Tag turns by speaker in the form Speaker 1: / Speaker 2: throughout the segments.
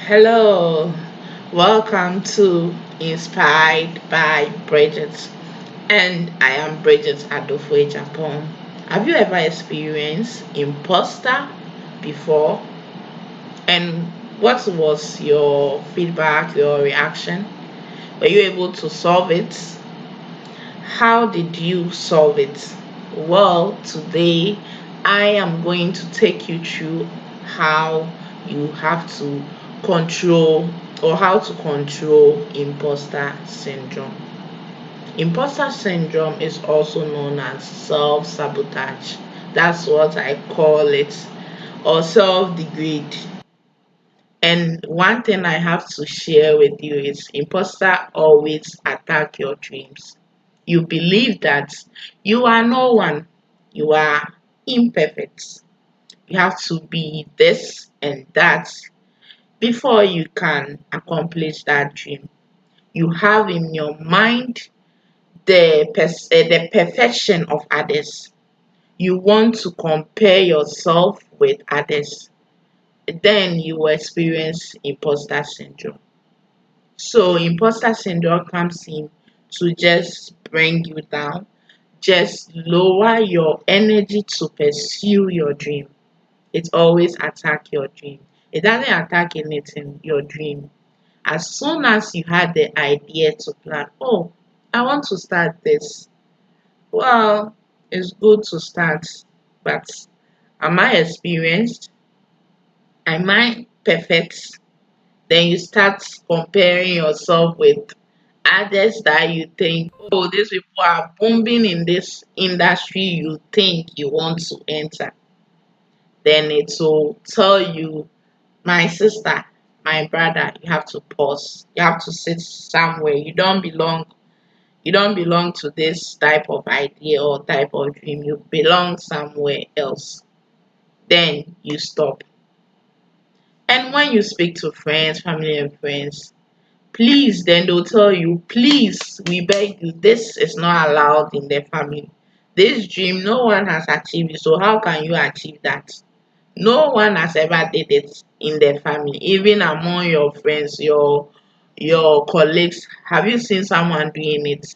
Speaker 1: Hello, welcome to Inspired by Brigitte, and I am Brigitte Adofwe Japan. Have you ever experienced imposter before? And what was your feedback, your reaction? Were you able to solve it? How did you solve it? Well, today I am going to take you through how you have to control or how to control imposter syndrome. Imposter syndrome is also known as self sabotage. That's what I call it, or self degrade. And one thing I have to share with you is imposter always attack your dreams. You believe that you are no one, you are imperfect. You have to be this and that before you can accomplish that dream. You have in your mind the perfection of others. You want to compare yourself with others. Then you will experience imposter syndrome. So imposter syndrome comes in to just bring you down, just lower your energy to pursue your dream. It always attack your dream. It doesn't attack anything, your dream. As soon as you had the idea to plan, oh, I want to start this. Well, it's good to start, but am I experienced? Am I perfect? Then you start comparing yourself with others that you think, oh, these people are booming in this industry you think you want to enter. Then it will tell you, my sister, my brother, you have to pause. You have to sit somewhere. You don't belong to this type of idea or type of dream. You belong somewhere else. Then you stop. And when you speak to friends, family and friends, please, then they'll tell you, please, we beg you, this is not allowed in the family. This dream, no one has achieved it, so how can you achieve that? No one has ever did it in their family, even among your friends, your colleagues. Have you seen someone doing it?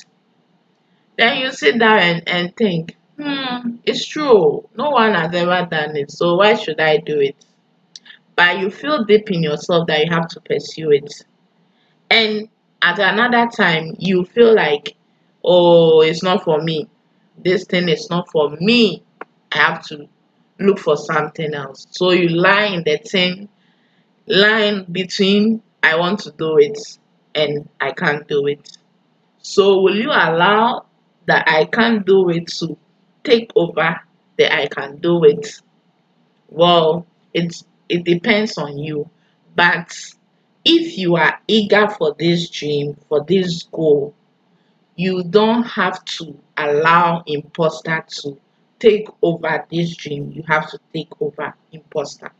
Speaker 1: Then you sit down and think, it's true. No one has ever done it, so why should I do it? But you feel deep in yourself that you have to pursue it. And at another time, you feel like, oh, it's not for me. This thing is not for me. I have to look for something else. So you line between I want to do it and I can't do it. So will you allow the I can't do it to take over the I can do it? Well, it depends on you. But if you are eager for this dream, for this goal, you don't have to allow imposter to take over this dream. You have to take over imposter.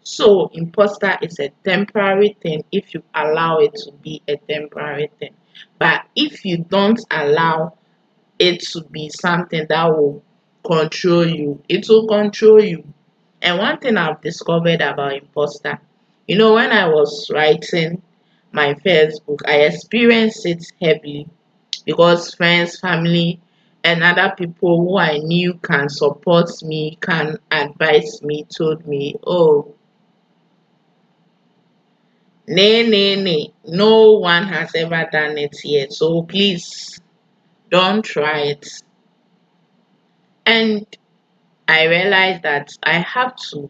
Speaker 1: So imposter is a temporary thing if you allow it to be a temporary thing. But if you don't allow it to be something that will control you, it will control you. And one thing I've discovered about imposter, when I was writing my first book, I experienced it heavily because friends, family, and other people who I knew can support me, can advise me, told me, oh, nay, nay, nay, no one has ever done it yet. So please don't try it. And I realized that I have to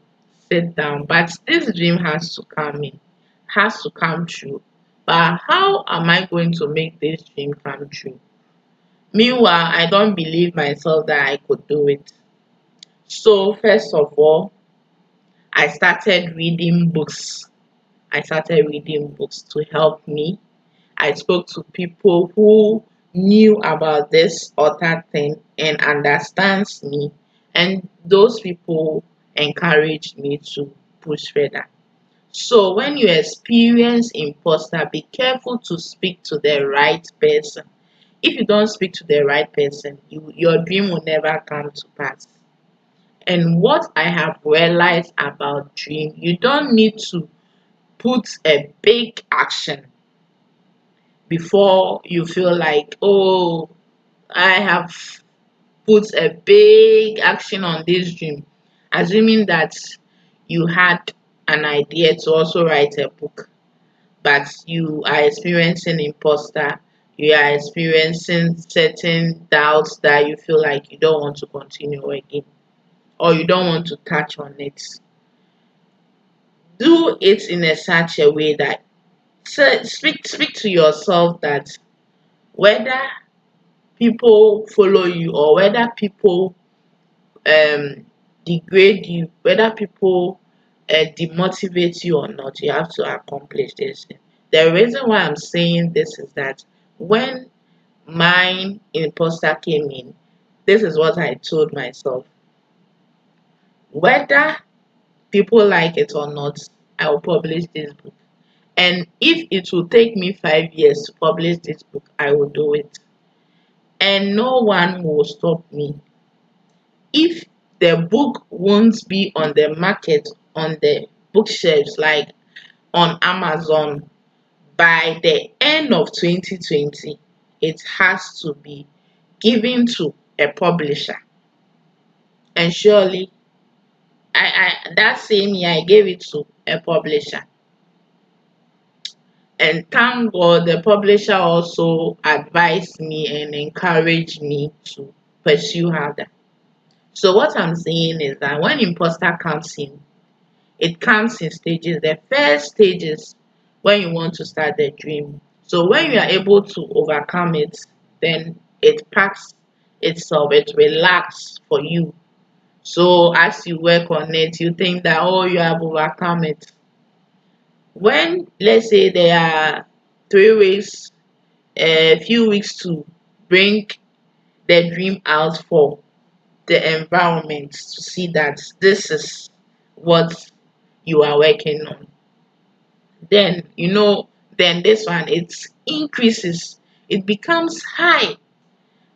Speaker 1: sit down, but this dream has to come in, has to come true. But how am I going to make this dream come true? Meanwhile, I don't believe myself that I could do it. So, first of all, I started reading books. I started reading books to help me. I spoke to people who knew about this other thing and understands me, and those people encouraged me to push further. So when you experience imposter, be careful to speak to the right person. If you don't speak to the right person, your dream will never come to pass. And what I have realized about dream, you don't need to put a big action before you feel like, oh, I have put a big action on this dream. Assuming that you had an idea to also write a book, but you are experiencing imposter, you are experiencing certain doubts that you feel like you don't want to continue again or you don't want to touch on it. Do it in a such a way that speak to yourself that whether people follow you or whether people um degrade you, whether people demotivate you or not, you have to accomplish this. The reason why I'm saying this is that when my imposter came in, this is what I told myself. Whether people like it or not, I will publish this book. And if it will take me 5 years to publish this book, I will do it. And no one will stop me. If the book won't be on the market, on the bookshelves, like on Amazon, by the end of 2020, it has to be given to a publisher. And surely, that same year, I gave it to a publisher. And thank God the publisher also advised me and encouraged me to pursue harder. So what I'm saying is that when imposter comes in, it comes in stages. The first stage is when you want to start the dream. So when you are able to overcome it, then it packs itself, it relax for you. So as you work on it, you think that, oh, you have overcome it. When, let's say, there are 3 weeks, a few weeks to bring the dream out for the environment to see that this is what you are working on, then then this one, it increases, it becomes high,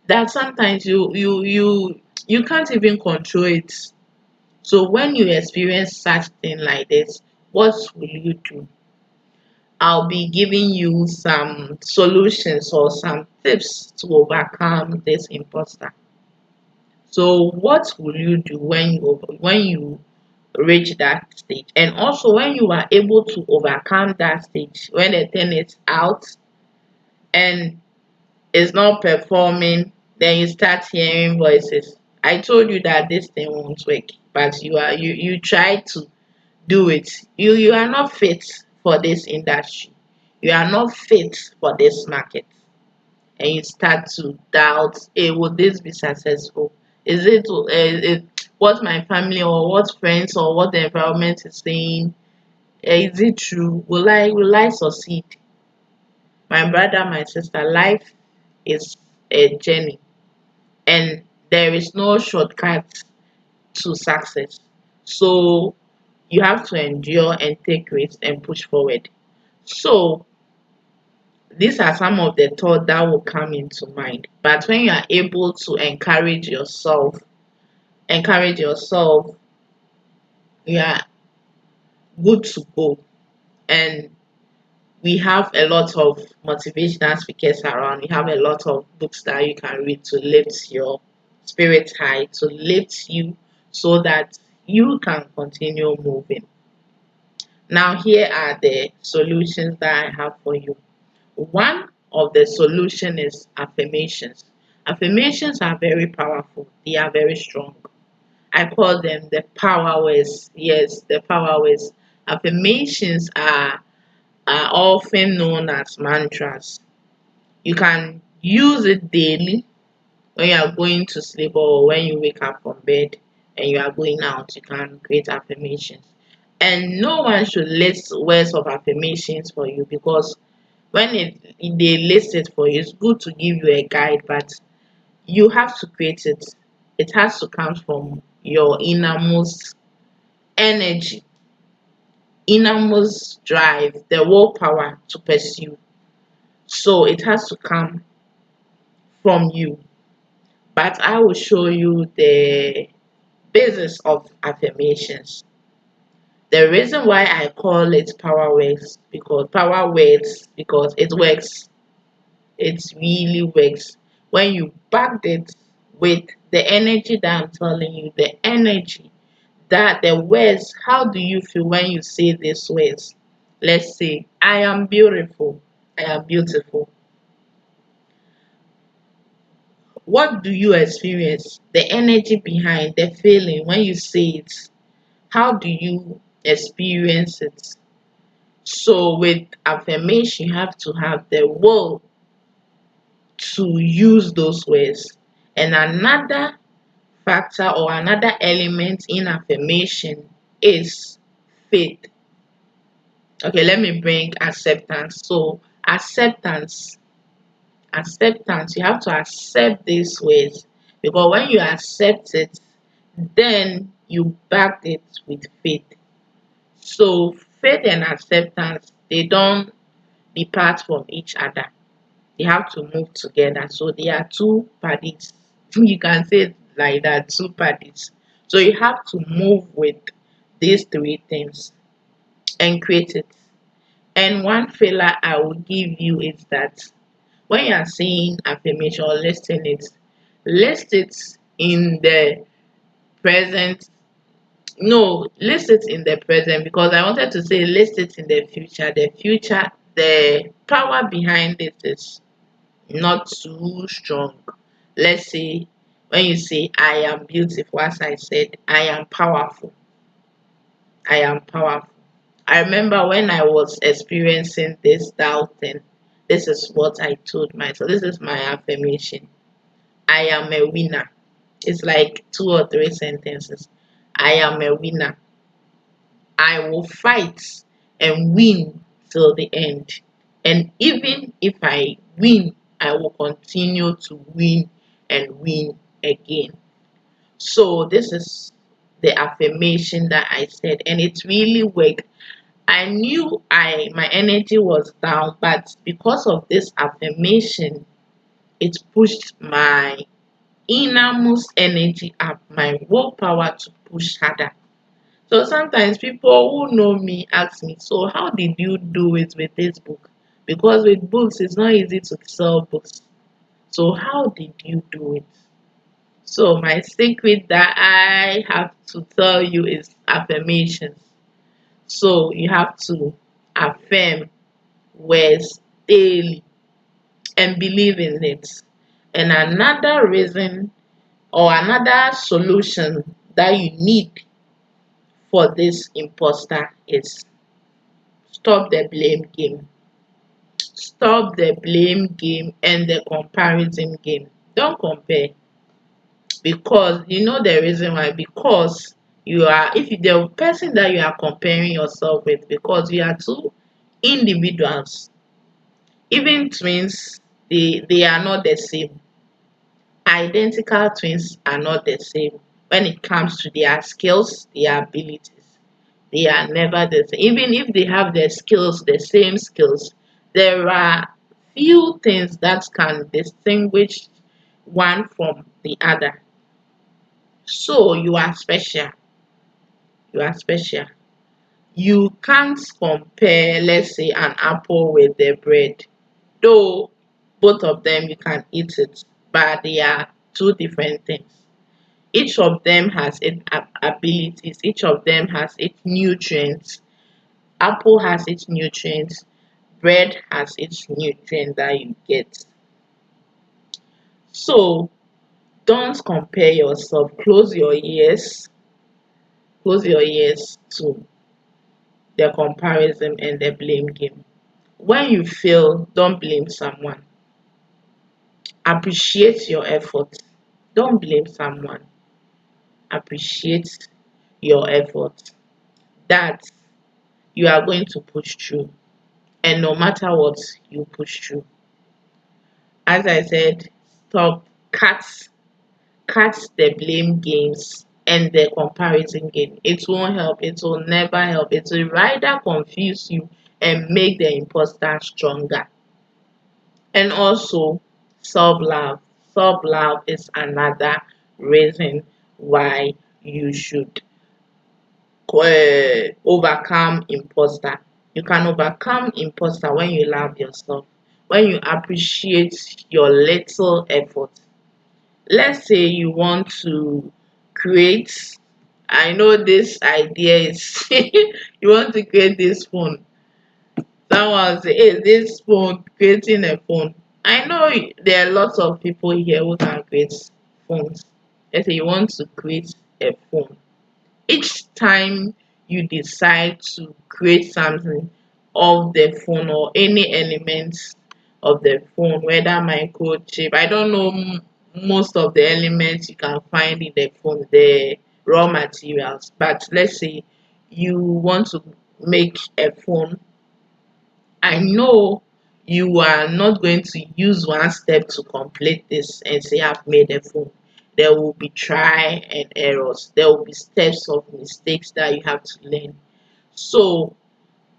Speaker 1: that sometimes you can't even control it. So when you experience such thing like this, what will you do? I'll be giving you some solutions or some tips to overcome this imposter. So what will you do when you reach that stage? And also when you are able to overcome that stage, when the thing is out and is not performing, then you start hearing voices. I told you that this thing won't work, but you try to do it. You are not fit for this industry. You are not fit for this market. And you start to doubt, hey, will this be successful? Is it what my family or what friends or what the environment is saying? Is it true? Will I succeed? My brother, my sister, life is a journey, and there is no shortcut to success. So you have to endure and take risks and push forward. So these are some of the thoughts that will come into mind. But when you are able to encourage yourself, you are good to go. And we have a lot of motivational speakers around. We have a lot of books that you can read to lift your spirit high, to lift you so that you can continue moving. Now, here are the solutions that I have for you. One of the solution is affirmations. Affirmations are very powerful. They are very strong. I call them the power words. Yes, the power words. Affirmations are often known as mantras. You can use it daily when you are going to sleep or when you wake up from bed and you are going out. You can create affirmations. And no one should list words of affirmations for you, because when they list it for you, it's good to give you a guide, but you have to create it. It has to come from your innermost energy, innermost drive, the willpower to pursue. So it has to come from you. But I will show you the basis of affirmations. The reason why I call it power words because it works. It really works. When you back it with the energy that I'm telling you, the energy that the words, how do you feel when you say these words? Let's say, I am beautiful. I am beautiful. What do you experience? The energy behind the feeling when you say it. How do you experience it? So with affirmation, you have to have the will to use those words. And another factor or another element in affirmation is faith. Okay, let me bring acceptance. So acceptance, you have to accept these words because when you accept it, then you back it with faith. So faith and acceptance, they don't depart from each other. They have to move together. So they are two parties. You can say it like that, two parties. So you have to move with these three things and create it. And one failure I will give you is that when you are saying affirmation or listing it, list it in the present. No, list it in the present because I wanted to say list it in the future. The future, the power behind it is not too strong. Let's say when you say I am beautiful, as I said, I am powerful. I am powerful. I remember when I was experiencing this doubting, this is what I told myself. This is my affirmation. I am a winner. It's like two or three sentences. I am a winner. I will fight and win till the end. And even if I win, I will continue to win and win again. So this is the affirmation that I said, and it really worked. I knew I my energy was down, but because of this affirmation, it pushed my innermost energy up, my willpower to push harder. So sometimes people who know me ask me, so how did you do it with this book? Because with books, it's not easy to sell books. So how did you do it? So my secret that I have to tell you is affirmations. So you have to affirm words daily and believe in it. And another reason or another solution that you need for this imposter is stop the blame game. Stop the blame game and the comparison game. Don't compare because you know the reason why. Because you are if the person that you are comparing yourself with, because you are two individuals, even twins, they are not the same. Identical twins are not the same when it comes to their skills, their abilities. They are never the same. Even if they have the skills, the same skills, there are few things that can distinguish one from the other. So you are special. You are special. You can't compare, let's say, an apple with the bread. Though both of them you can eat it, but they are two different things. Each of them has its abilities, each of them has its nutrients. Apple has its nutrients, bread has its nutrients that you get. So don't compare yourself. Close your ears to the comparison and the blame game. When you fail, don't blame someone. Appreciate your effort. Don't blame someone. Appreciate your effort. That you are going to push through. And no matter what, you push through. As I said, stop, cut, cut the blame games and the comparison game. It won't help. It will never help. It will rather confuse you and make the imposter stronger. And also, self-love. Self-love is another reason why you should overcome imposter. You can overcome imposter when you love yourself, when you appreciate your little effort. Let's say you want to create, I know this idea is you want to create this phone. Someone will say, hey, this phone, creating a phone. I know there are lots of people here who can create phones. Let's say you want to create a phone. Each time you decide to create something of the phone or any elements of the phone, whether microchip, I don't know most of the elements you can find in the phone, the raw materials. But let's say you want to make a phone. I know you are not going to use one step to complete this and say I've made a phone. There will be try and errors. There will be steps of mistakes that you have to learn. So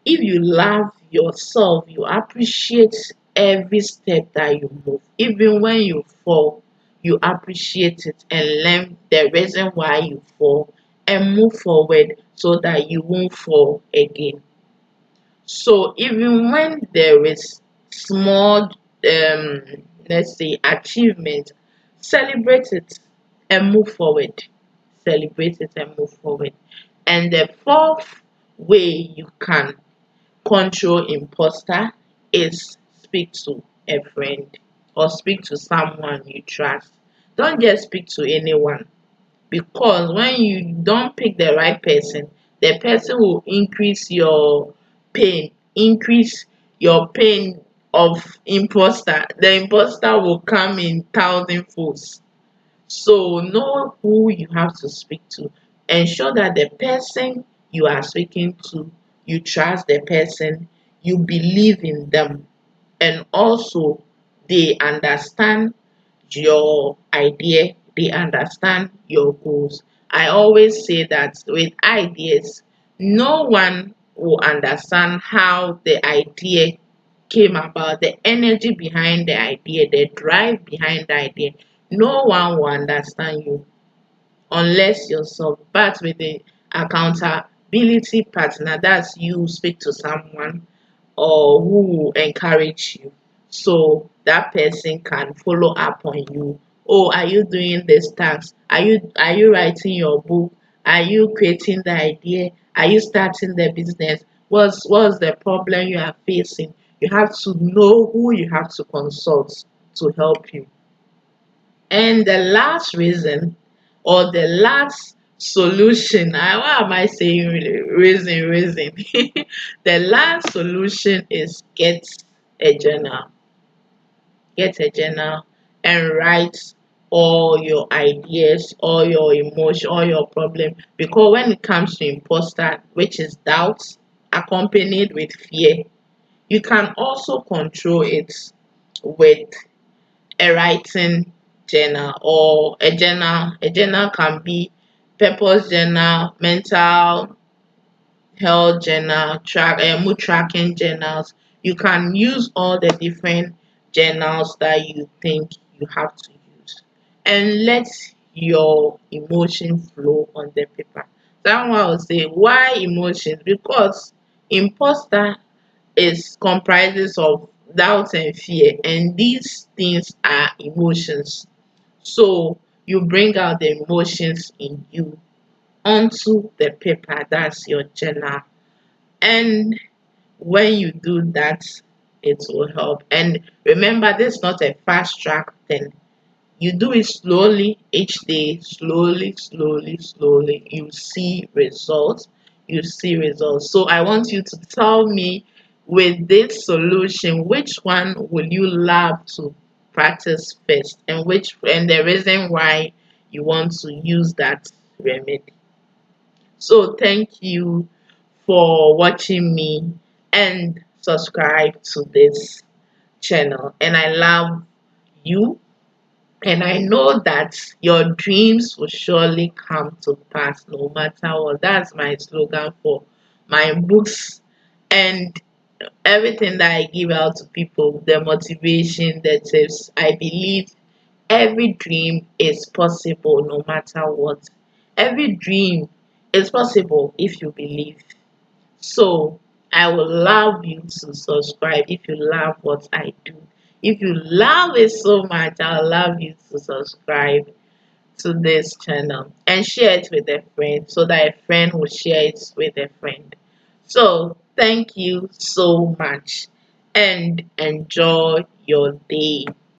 Speaker 1: if you love yourself, you appreciate every step that you move. Even when you fall, you appreciate it and learn the reason why you fall and move forward so that you won't fall again. So even when there is small, um, let's say, achievement, celebrate it and move forward. Celebrate it and move forward. And the fourth way you can control imposter is speak to a friend or speak to someone you trust. Don't just speak to anyone, because when you don't pick the right person, the person will increase your pain of imposter. The imposter will come in thousand folds. So know who you have to speak to. Ensure that the person you are speaking to, you trust the person, you believe in them, and also they understand your idea, they understand your goals. I always say that with ideas, no one will understand how the idea came about, the energy behind the idea, the drive behind the idea. No one will understand you unless yourself. But with the accountability partner, that's you speak to someone or who will encourage you. So that person can follow up on you. Oh, are you doing this task? Are you writing your book? Are you creating the idea? Are you starting the business? What's the problem you are facing? You have to know who you have to consult to help you. And the last reason or the last solution, why am I saying reason? The last solution is a journal. Get a journal and write all your ideas, all your emotion, all your problem. Because when it comes to imposter, which is doubt accompanied with fear, you can also control it with a writing journal or a journal. A journal can be purpose journal, mental health journal, mood tracking journals. You can use all the different journals that you think you have to use and let your emotion flow on the paper. Someone will say, why emotions? Because imposter is comprises of doubt and fear, and these things are emotions. So you bring out the emotions in you onto the paper, that's your journal. And when you do that, it will help. And remember, this is not a fast track thing. You do it slowly each day, slowly, you see results. You see results. So I want you to tell me, with this solution, which one will you love to practice first, and the reason why you want to use that remedy. So thank you for watching me and subscribe to this channel. And I love you, and I know that your dreams will surely come to pass no matter what. That's my slogan for my books and everything that I give out to people, the motivation, the tips. I believe every dream is possible no matter what. Every dream It's possible if you believe. So I would love you to subscribe if you love what I do. If you love it so much, I would love you to subscribe to this channel and share it with a friend so that a friend will share it with a friend. So thank you so much and enjoy your day.